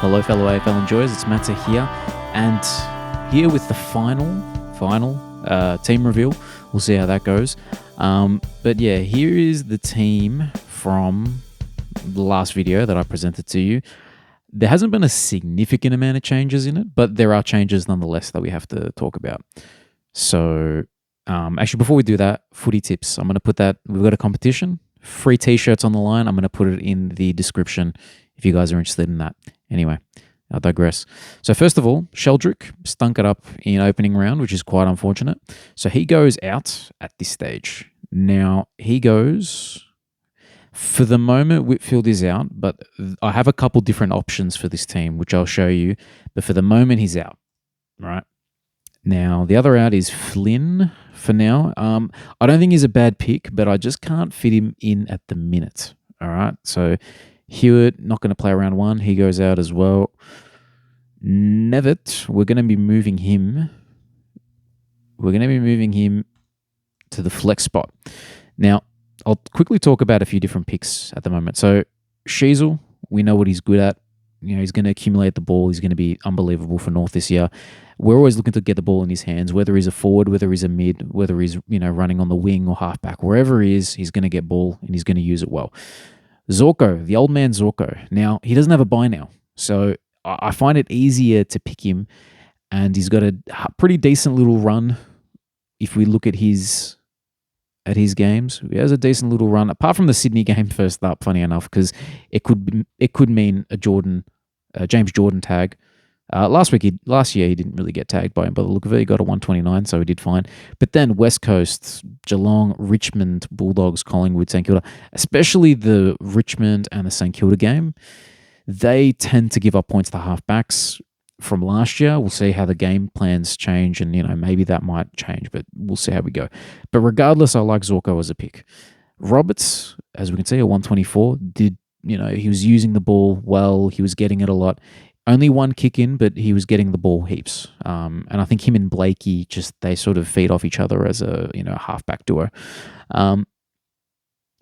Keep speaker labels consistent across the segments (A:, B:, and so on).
A: Hello, fellow AFL enjoyers. It's Matsa here, and here with the final team reveal. We'll see how that goes. But yeah, here is the team from the last video that I presented to you. There hasn't been a significant amount of changes in it, but there are changes nonetheless that we have to talk about. So, actually, before we do that, footy tips. I'm going to put that. We've got a competition. Free t-shirts on the line. I'm going to put it in the description if you guys are interested in that. Anyway, I digress. So first of all, Sheldrick stunk it up in opening round, which is quite unfortunate. So he goes out at this stage. Now, he goes... For the moment, Whitfield is out, but I have a couple different options for this team, which I'll show you. But for the moment, he's out. Right? Now, the other out is Flynn for now. I don't think he's a bad pick, but I just can't fit him in at the minute. All right? So Hewitt, not going to play round one. He goes out as well. Nevitt, we're going to be moving him. We're going to be moving him to the flex spot. Now, I'll quickly talk about a few different picks at the moment. So, Sheasel, we know what he's good at. You know, he's going to accumulate the ball. He's going to be unbelievable for North this year. We're always looking to get the ball in his hands, whether he's a forward, whether he's a mid, whether he's, running on the wing or halfback. Wherever he is, he's going to get ball and he's going to use it well. Zorko, the old man Zorko. Now, he doesn't have a bye now. So, I find it easier to pick him. And he's got a pretty decent little run if we look at his games. He has a decent little run, apart from the Sydney game first up, funny enough, because it could mean a James Jordan tag. Last year he didn't really get tagged by him, but the look of it, he got a 129, so he did fine. But then West Coast, Geelong, Richmond, Bulldogs, Collingwood, St Kilda, especially the Richmond and the St Kilda game, they tend to give up points to halfbacks. From last year, we'll see how the game plans change, and maybe that might change, but we'll see how we go. But regardless, I like Zorko as a pick. Roberts, as we can see, a 124, he was using the ball well, he was getting it a lot. Only one kick in, but he was getting the ball heaps. And I think him and Blakey they sort of feed off each other as a halfback duo.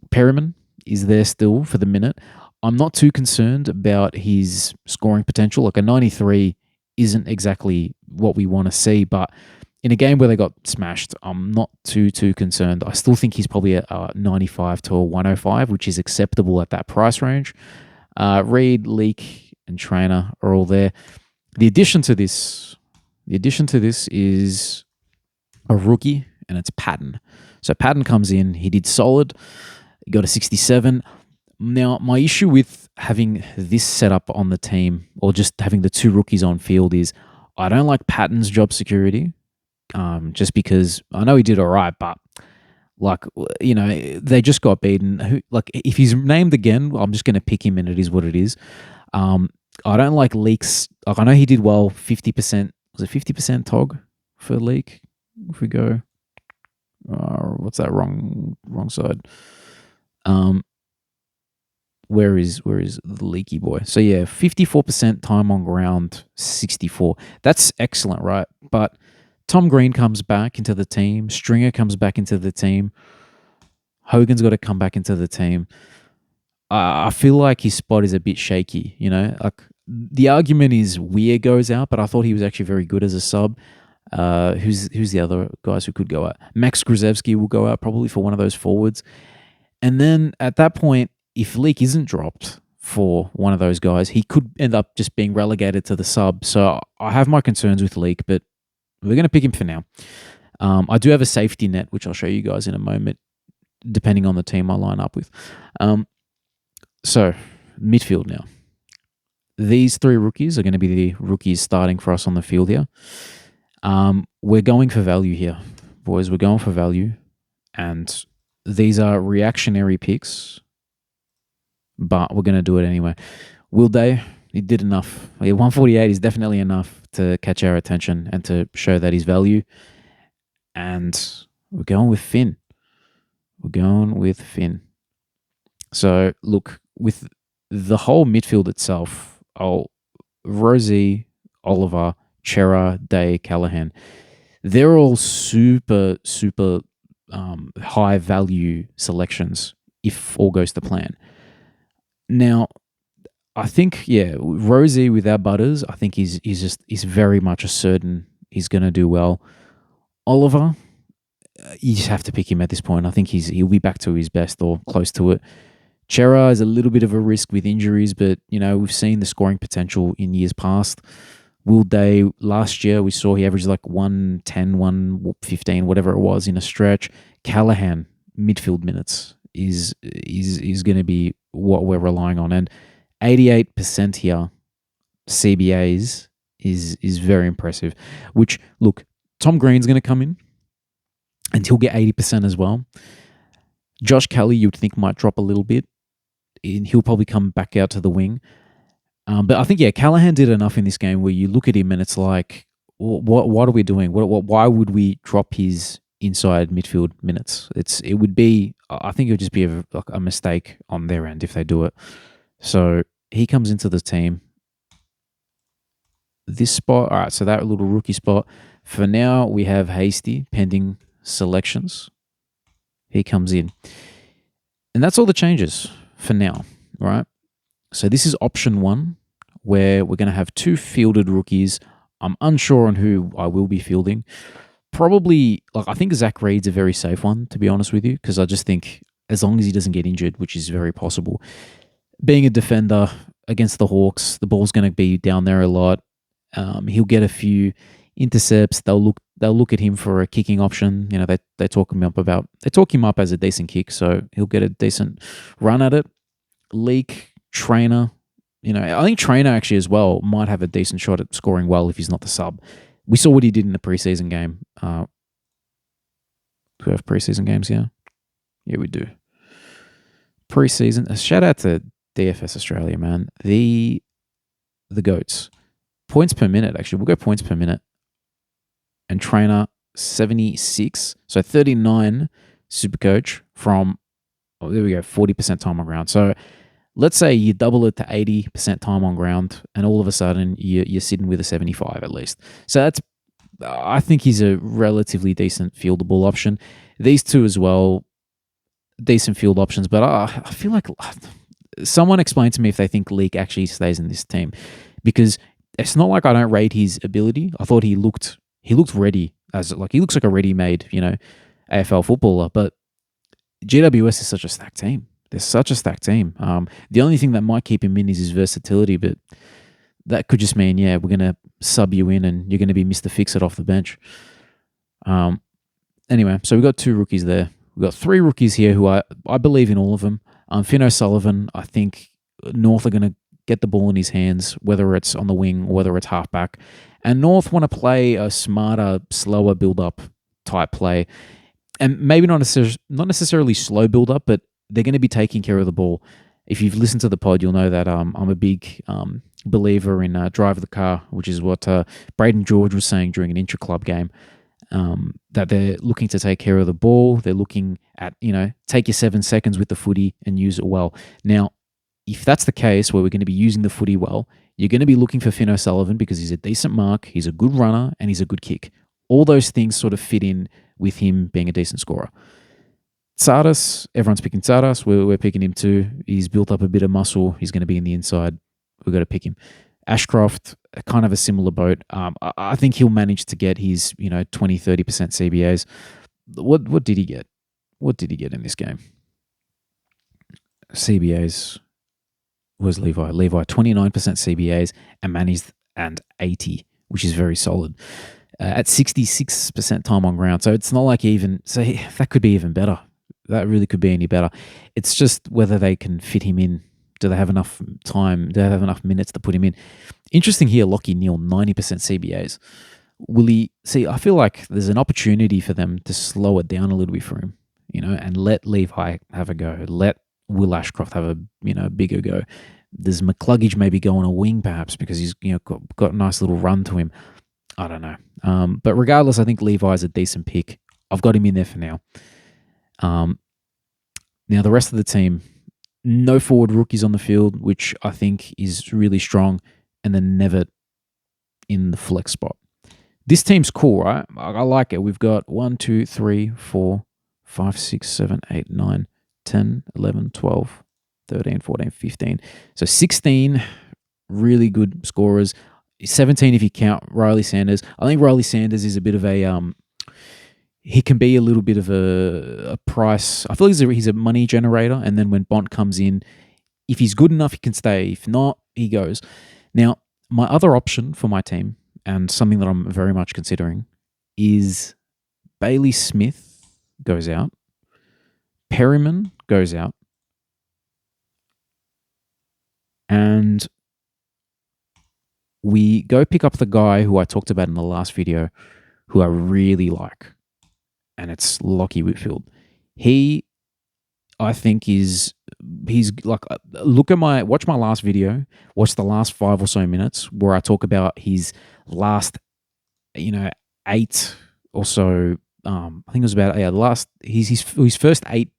A: Perryman is there still for the minute. I'm not too concerned about his scoring potential. Like a 93 isn't exactly what we want to see, but in a game where they got smashed, I'm not too concerned. I still think he's probably a 95 to a 105, which is acceptable at that price range. Reed, Leak, and Trainer are all there. The addition to this is a rookie, and it's Patton. So Patton comes in. He did solid. He got a 67. Now, my issue with having this setup on the team, or just having the two rookies on field, is I don't like Patton's job security, just because I know he did all right, but they just got beaten. If he's named again, I'm just going to pick him, and it is what it is. I don't like Leaks. I know he did well, 50%. Was it 50% TOG for Leak? If we go, what's that? Wrong side. Where is the leaky boy? So yeah, 54% time on ground, 64. That's excellent, right? But Tom Green comes back into the team. Stringer comes back into the team. Hogan's got to come back into the team. I feel like his spot is a bit shaky, Like the argument is Weir goes out, but I thought he was actually very good as a sub. Who's the other guys who could go out? Max Gruzevsky will go out probably for one of those forwards. And then at that point, if Leak isn't dropped for one of those guys, he could end up just being relegated to the sub. So I have my concerns with Leak, but we're going to pick him for now. I do have a safety net, which I'll show you guys in a moment, depending on the team I line up with. So, midfield now. These three rookies are going to be the rookies starting for us on the field here. We're going for value here, boys. We're going for value. And these are reactionary picks, but we're going to do it anyway. Will Day, he did enough. 148 is definitely enough to catch our attention and to show that he's value. And we're going with Finn. So, look, with the whole midfield itself, Rosie, Oliver, Chera, Day, Callahan, they're all super high value selections if all goes to plan. Now, I think, yeah, Rosie without Butters, I think he's very much a certain he's going to do well. Oliver, you just have to pick him at this point. I think he'll be back to his best or close to it. Chera is a little bit of a risk with injuries, but we've seen the scoring potential in years past. Will Day, last year we saw he averaged like 110, 115, whatever it was in a stretch. Callahan, midfield minutes is going to be what we're relying on, and 88% here CBAs is very impressive. Which, look, Tom Green's going to come in and he'll get 80% as well. Josh Kelly, you'd think, might drop a little bit. And he'll probably come back out to the wing. But I think, yeah, Callahan did enough in this game where you look at him and it's like, what are we doing? Why would we drop his inside midfield minutes? It would be, I think it would just be a mistake on their end if they do it. So he comes into the team. This spot, all right, so that little rookie spot. For now, we have Hasty pending selections. He comes in. And that's all the changes for now, right? So this is option 1, where we're going to have 2 fielded rookies. I'm unsure on who I will be fielding. Probably, I think Zach Reed's a very safe one, to be honest with you, because I just think as long as he doesn't get injured, which is very possible, being a defender against the Hawks, the ball's going to be down there a lot. He'll get a few intercepts. They'll look at him for a kicking option. They talk him up as a decent kick, so he'll get a decent run at it. Leak, Trainer, I think Trainer actually as well might have a decent shot at scoring well if he's not the sub. We saw what he did in the preseason game. Do we have preseason games here? Yeah, we do. Preseason. Shout out to DFS Australia, man. The GOATs. Points per minute, actually. We'll go points per minute. And Trainer, 76. So 39 Supercoach from, there we go, 40% time on ground. So let's say you double it to 80% time on ground, and all of a sudden you're sitting with a 75 at least. So I think he's a relatively decent fieldable option. These two as well, decent field options, but I feel like someone explain to me if they think Leak actually stays in this team, because it's not like I don't rate his ability. I thought he looked ready, he looks like a ready-made, AFL footballer, but GWS is such a stacked team. They're such a stacked team. The only thing that might keep him in is his versatility, but that could just mean, we're going to sub you in and you're going to be Mr. Fix-It off the bench. Anyway, so we've got 2 rookies there. We've got 3 rookies here who I believe in all of them. Finn O'Sullivan, I think North are going to get the ball in his hands, whether it's on the wing or whether it's halfback. And North want to play a smarter, slower build-up type play. And maybe not necessarily slow build-up, but they're going to be taking care of the ball. If you've listened to the pod, you'll know that I'm a big believer in drive the car, which is what Braden George was saying during an intra-club game, that they're looking to take care of the ball. They're looking at, take your 7 seconds with the footy and use it well. Now, if that's the case, where we're going to be using the footy well, you're going to be looking for Finn O'Sullivan because he's a decent mark, he's a good runner, and he's a good kick. All those things sort of fit in with him being a decent scorer. Tsatas, everyone's picking Tsatas. We're picking him too. He's built up a bit of muscle. He's going to be in the inside. We've got to pick him. Ashcroft, kind of a similar boat. I think he'll manage to get his 20-30% CBAs. What did he get? What did he get in this game? CBAs was Levi. Levi, 29% CBAs and managed and 80, which is very solid. At 66% time on ground. So it's not like that could be even better. That really could be any better. It's just whether they can fit him in. Do they have enough time? Do they have enough minutes to put him in? Interesting here, Lockie Neal, 90% CBAs. Will he... See, I feel like there's an opportunity for them to slow it down a little bit for him, and let Levi have a go. Let Will Ashcroft have a bigger go. There's McCluggage maybe go on a wing perhaps because he's got a nice little run to him. I don't know. But regardless, I think Levi is a decent pick. I've got him in there for now. Now, the rest of the team, no forward rookies on the field, which I think is really strong, and then Nevitt in the flex spot. This team's cool, right? I like it. We've got 1, 2, 3, 4, 5, 6, 7, 8, 9, 10, 11, 12, 13, 14, 15. So 16 really good scorers. 17 if you count Riley Sanders. I think Riley Sanders is a bit of a he can be a little bit of a price. I feel he's a money generator, and then when Bont comes in, if he's good enough, he can stay. If not, he goes. Now, my other option for my team, and something that I'm very much considering, is Bailey Smith goes out, Perryman goes out, and we go pick up the guy who I talked about in the last video, who I really like, and it's Lockie Whitfield. I think he's like, watch my last video, watch the last 5 or so minutes where I talk about his last, 8 or so. I think it was about his first 8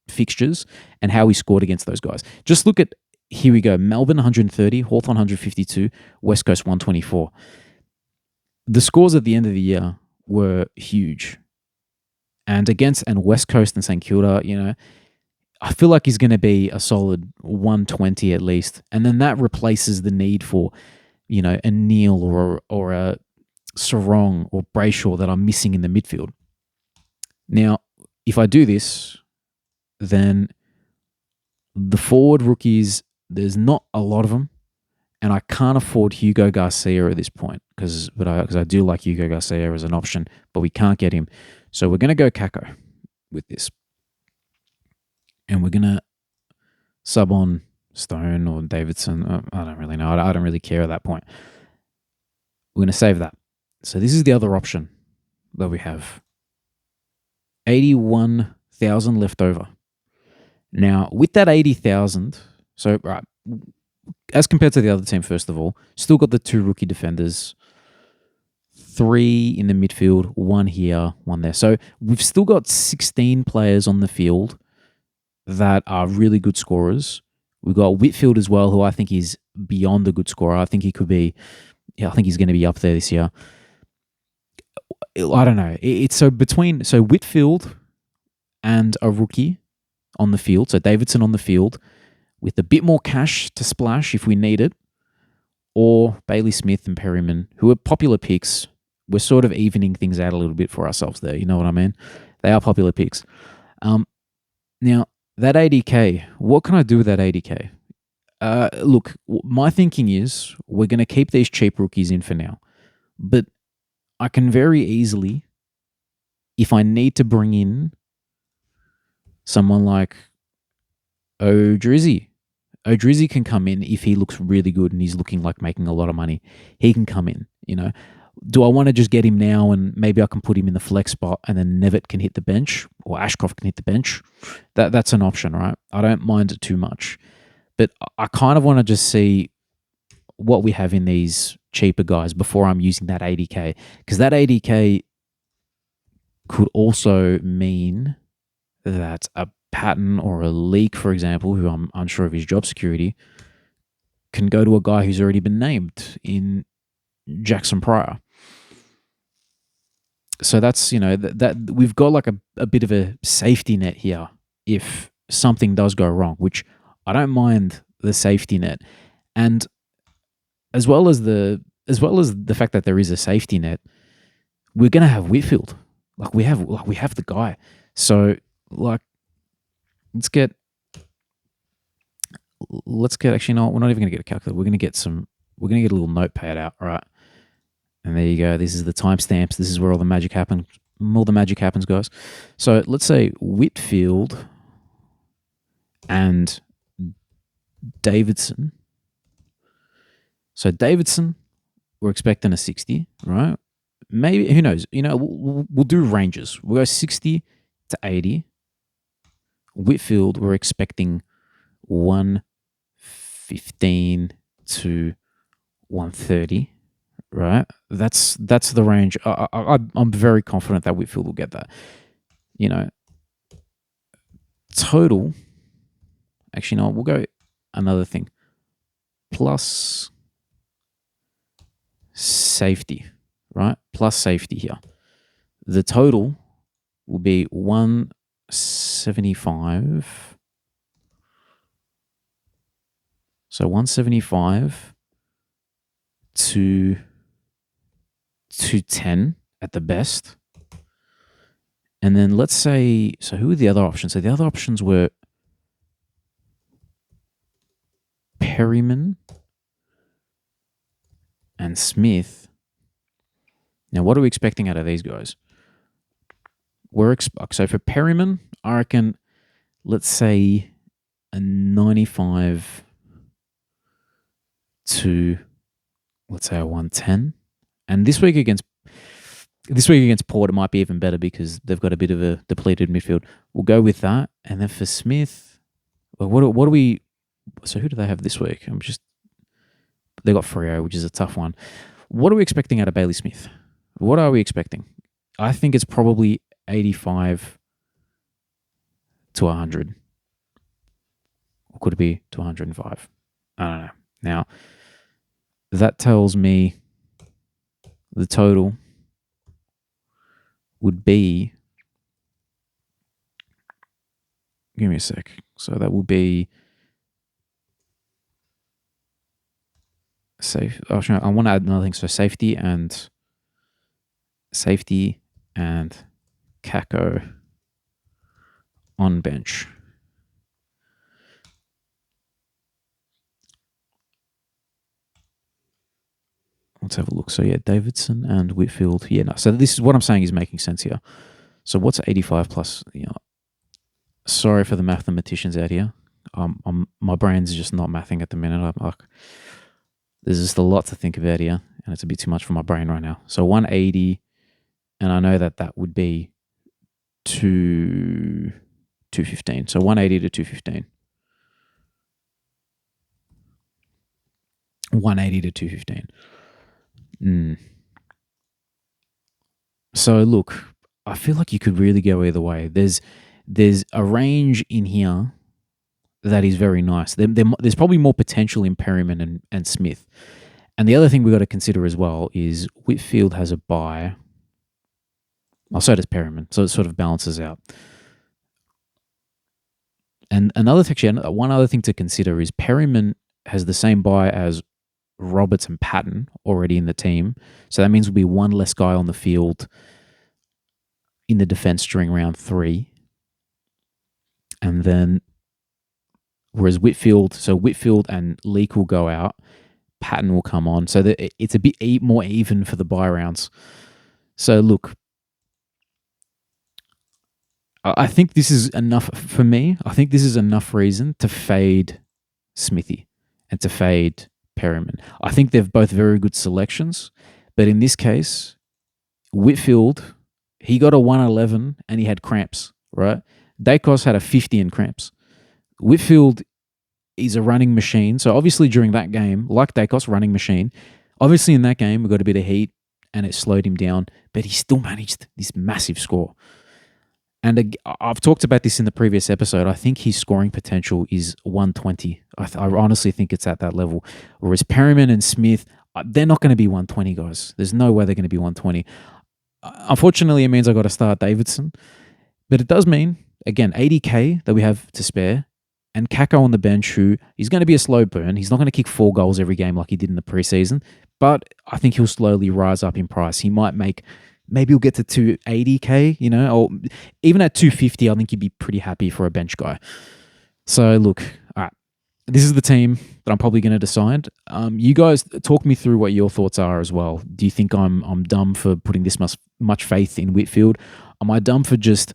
A: fixtures and how he scored against those guys. Just look at, here we go, Melbourne 130, Hawthorn 152, West Coast 124. The scores at the end of the year were huge. And West Coast and St Kilda, I feel like he's going to be a solid 120 at least. And then that replaces the need for, a Neil or a Sarong or Brayshaw that I'm missing in the midfield. Now, if I do this, then the forward rookies, there's not a lot of them. And I can't afford Hugo Garcia at this point because I do like Hugo Garcia as an option, but we can't get him. So we're going to go Kako with this. And we're going to sub on Stone or Davidson. I don't really know. I don't really care at that point. We're going to save that. So this is the other option that we have. 81,000 left over. Now, with that 80,000, so right, as compared to the other team, first of all, still got the 2 rookie defenders, 3 in the midfield, 1 here, 1 there. So we've still got 16 players on the field that are really good scorers. We've got Whitfield as well, who I think is beyond a good scorer. I think he could be, I think he's going to be up there this year. I don't know. It's so Whitfield and a rookie on the field, so Davidson on the field, with a bit more cash to splash if we need it, or Bailey Smith and Perryman, who are popular picks. We're sort of evening things out a little bit for ourselves there. You know what I mean? They are popular picks. Now, that 80K, what can I do with that 80K? Look, my thinking is we're going to keep these cheap rookies in for now. But I can very easily, if I need to bring in someone like O'Drizzy can come in if he looks really good and he's looking like making a lot of money. He can come in, Do I want to just get him now and maybe I can put him in the flex spot and then Nevitt can hit the bench or Ashcroft can hit the bench? That's an option, right? I don't mind it too much. But I kind of want to just see what we have in these cheaper guys before I'm using that 80K. Because that 80K could also mean that a Patton or a Leak, for example, who I'm unsure of his job security, can go to a guy who's already been named in Jackson Pryor. So that's, that we've got like a bit of a safety net here if something does go wrong, which I don't mind the safety net. And as well as the fact that there is a safety net, we're going to have Whitfield. We have the guy. So let's get actually, no, we're not even going to get a calculator. We're going to get a little notepad out, all right? And there you go. This is the timestamps. This is where all the magic happens. Guys. So let's say Whitfield and Davidson. So Davidson, we're expecting a 60, right? Maybe, who knows? We'll do ranges. We'll go 60 to 80. Whitfield, we're expecting 115 to 130, right? That's the range. I'm very confident that Whitfield will get that. Total. Actually, no, we'll go another thing. Plus safety, right? Plus safety here. The total will be 175 So 175 to 210 at the best. And then let's say, so who were the other options? So the other options were Perryman and Smith. Now, what are we expecting out of these guys? So for Perryman, I reckon, let's say a 95 to, let's say a 110. And this week against Port, it might be even better because they've got a bit of a depleted midfield. We'll go with that. And then for Smith, well, what do we? So who do they have this week? They got Freo, which is a tough one. What are we expecting out of Bailey Smith? What are we expecting? I think it's probably 85 to 100. Or could it be to 105? I don't know. Now, that tells me the total would be, give me a sec. So that will be safe. Actually, I want to add another thing. So safety and Kako on bench. Let's have a look. So yeah, Davidson and Whitfield. Yeah, no. So this is what I'm saying is making sense here. So what's 85 plus? Sorry for the mathematicians out here. My brain's just not mathing at the minute. There's just a lot to think about here, and it's a bit too much for my brain right now. So 180, and I know that would be 215. So 180 to 215. 180 to 215. So look, I feel like you could really go either way. There's a range in here that is very nice. There's probably more potential in Perryman and Smith. And the other thing we've got to consider as well is Whitfield has a bye. Oh, so does Perryman. So it sort of balances out. And one other thing to consider is Perryman has the same bye as Roberts and Patton already in the team. So that means we'll be one less guy on the field in the defense during round 3. And then, whereas Whitfield and Leake will go out, Patton will come on. So that it's a bit more even for the bye rounds. So look, I think this is enough for me. I think this is enough reason to fade Smithy and to fade Perryman. I think they're both very good selections, but in this case, Whitfield, he got a 111 and he had cramps, right? Dacos had a 50 and cramps. Whitfield is a running machine. So obviously during that game, like Dacos, running machine, obviously in that game, we got a bit of heat and it slowed him down, but he still managed this massive score. And I've talked about this in the previous episode. I think his scoring potential is 120. I honestly think it's at that level. Whereas Perryman and Smith, they're not going to be 120, guys. There's no way they're going to be 120. Unfortunately, it means I got to start Davidson. But it does mean, again, 80K that we have to spare. And Kako on the bench, who is going to be a slow burn. He's not going to kick 4 goals every game like he did in the preseason. But I think he'll slowly rise up in price. He might make... Maybe he'll get to 280K, or even at 250, I think you'd be pretty happy for a bench guy. So look, all right, this is the team that I'm probably going to decide. You guys talk me through what your thoughts are as well. Do you think I'm dumb for putting this much faith in Whitfield? Am I dumb for just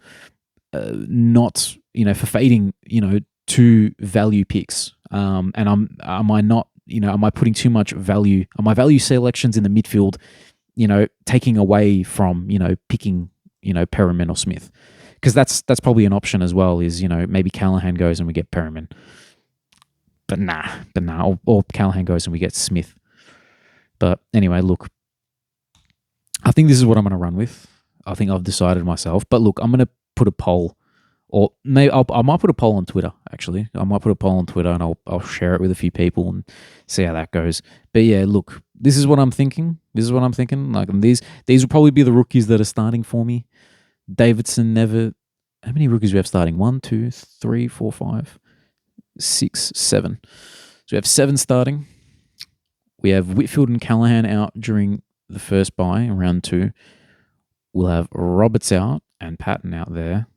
A: not, for fading, 2 value picks? And am I putting too much value? Are my value selections in the midfield, taking away from, picking, Perryman or Smith? Because that's probably an option as well, is, maybe Callahan goes and we get Perryman. But nah. Or Callahan goes and we get Smith. But anyway, look, I think this is what I'm going to run with. I think I've decided myself. But look, I'm going to put a poll, or maybe I might put a poll on Twitter, actually. I might put a poll on Twitter and I'll share it with a few people and see how that goes. But yeah, look, this is what I'm thinking. Like, these will probably be the rookies that are starting for me. Davidson never... How many rookies do we have starting? 1, 2, 3, 4, 5, 6, 7. So So we have 7 starting. We have Whitfield and Callahan out during the first bye in round 2. We'll have Roberts out and Patton out there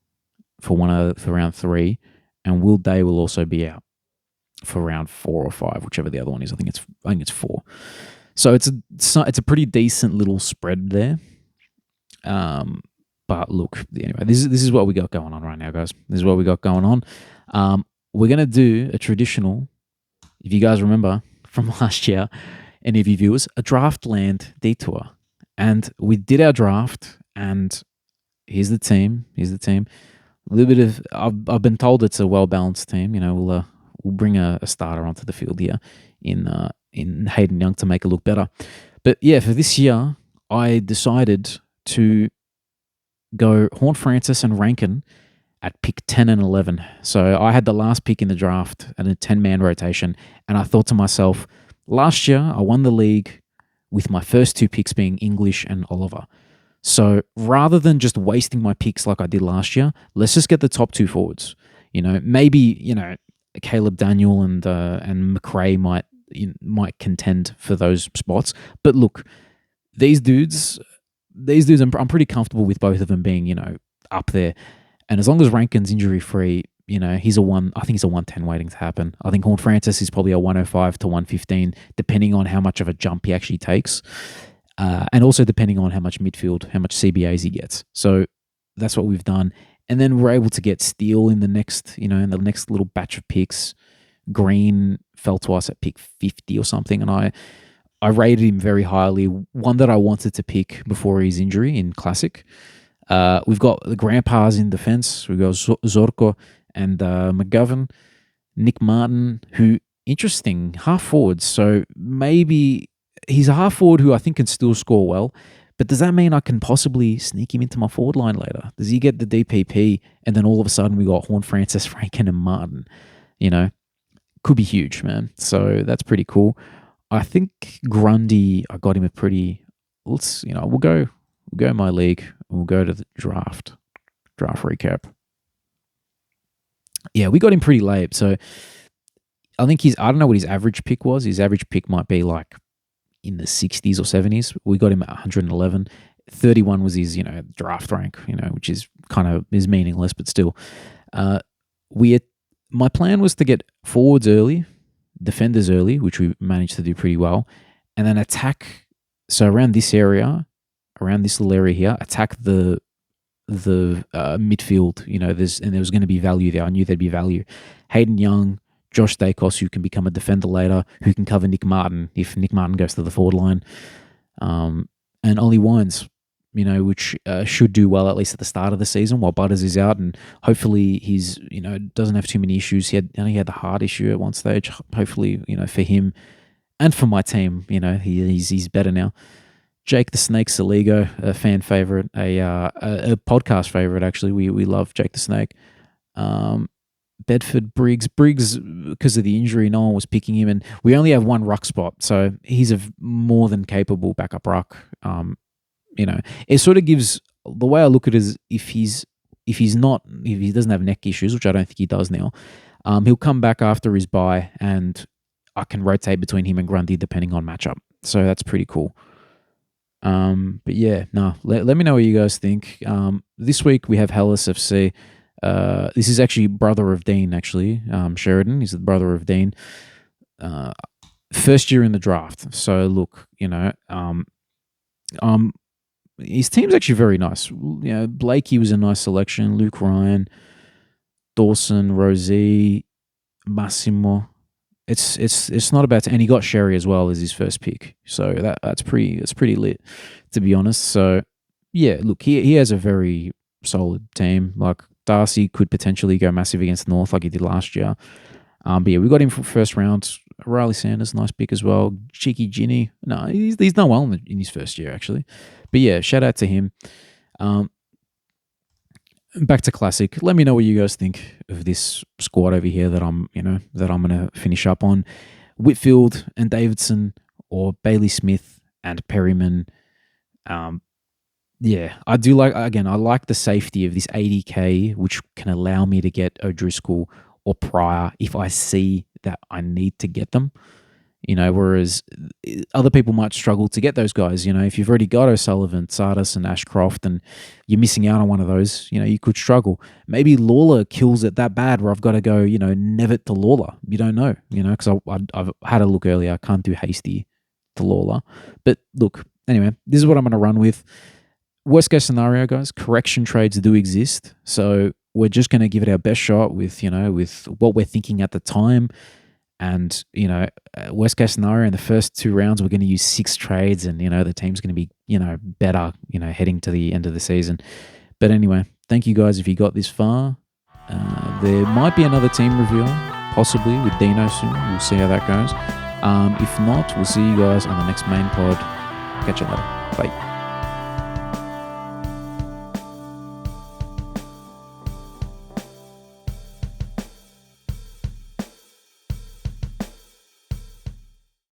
A: for round 3, and Will Day will also be out for round 4 or 5, whichever the other one is. I think it's 4. So it's a pretty decent little spread there. But look, anyway, this is what we got going on right now, guys. This is what we got going on. We're gonna do a traditional, if you guys remember from last year, any of you viewers, a draft land detour, and we did our draft, and here's the team. A little bit of I've been told it's a well balanced team. We'll bring a starter onto the field here in Hayden Young to make it look better. But yeah, for this year, I decided to go Horn Francis and Rankin at pick 10 and 11. So I had the last pick in the draft and a 10-man rotation, and I thought to myself, last year I won the league with my first 2 picks being English and Oliver. So rather than just wasting my picks like I did last year, let's just get the top 2 forwards. Maybe Caleb Daniel and McRae might contend for those spots. But look, these dudes, I'm pretty comfortable with both of them being up there. And as long as Rankin's injury free, he's a 110 waiting to happen. I think Horn Francis is probably a 105 to 115, depending on how much of a jump he actually takes. And also depending on how much CBAs he gets. So that's what we've done. And then we're able to get Steele in the next little batch of picks. Green fell to us at pick 50 or something. And I rated him very highly. One that I wanted to pick before his injury in Classic. We've got the grandpas in defense. We've got Zorko and McGovern. Nick Martin, who, interesting, half forward. So maybe he's a half forward who I think can still score well, but does that mean I can possibly sneak him into my forward line later? Does he get the DPP and then all of a sudden we got Horn Francis, Rankin and Martin? Could be huge, man. So that's pretty cool. I think Grundy, I got him we'll go my league. We'll go to the draft recap. Yeah, we got him pretty late. So I think I don't know what his average pick was. His average pick might be like in the 60s or 70s. We got him at 111. 31 was his, draft rank, which is is meaningless, but still. My plan was to get forwards early, defenders early, which we managed to do pretty well, and then attack. So around this little area here, attack the midfield. There was going to be value there. I knew there'd be value. Hayden Young, Josh Dacos, who can become a defender later, who can cover Nick Martin if Nick Martin goes to the forward line, and Ollie Wines, which should do well at least at the start of the season while Butters is out, and hopefully he's doesn't have too many issues. He had the heart issue at one stage. Hopefully, for him and for my team, he's better now. Jake the Snake Saligo, a fan favorite, a podcast favorite actually. We love Jake the Snake. Bedford Briggs, because of the injury, no one was picking him, and we only have one ruck spot, so he's a more than capable backup ruck. It sort of gives, the way I look at it is if he doesn't have neck issues, which I don't think he does now, he'll come back after his bye, and I can rotate between him and Grundy depending on matchup. So that's pretty cool. But yeah, let me know what you guys think. This week we have Hellas FC. This is actually brother of Dean, actually. Sheridan, he's the brother of Dean. First year in the draft. So look, his team's actually very nice. Blakey was a nice selection. Luke Ryan, Dawson, Rosie, Massimo. It's not about, and he got Sherry as well as his first pick. So that's pretty lit, to be honest. So yeah, look, he has a very solid team. Like Darcy could potentially go massive against North like he did last year. But yeah, we got him for first round. Riley Sanders, nice pick as well. Cheeky Ginny. No, he's done well in his first year, actually. But yeah, shout out to him. Back to Classic. Let me know what you guys think of this squad over here that I'm going to finish up on. Whitfield and Davidson, or Bailey Smith and Perryman. Yeah, I do like, again, I like the safety of this 80K, which can allow me to get O'Driscoll or Pryor if I see that I need to get them. Whereas other people might struggle to get those guys. If you've already got O'Sullivan, Sardis, and Ashcroft, and you're missing out on one of those, you could struggle. Maybe Lawler kills it that bad where I've got to go, Nevitt to Lawler. You don't know, because I've had a look earlier. I can't do Hasty to Lawler. But look, anyway, this is what I'm going to run with. Worst case scenario, guys, correction trades do exist. So we're just going to give it our best shot with what we're thinking at the time. And, worst case scenario, in the first 2 rounds, we're going to use 6 trades and, the team's going to be, better, heading to the end of the season. But anyway, thank you guys if you got this far. There might be another team reveal, possibly with Dino soon. We'll see how that goes. If not, we'll see you guys on the next main pod. Catch you later. Bye.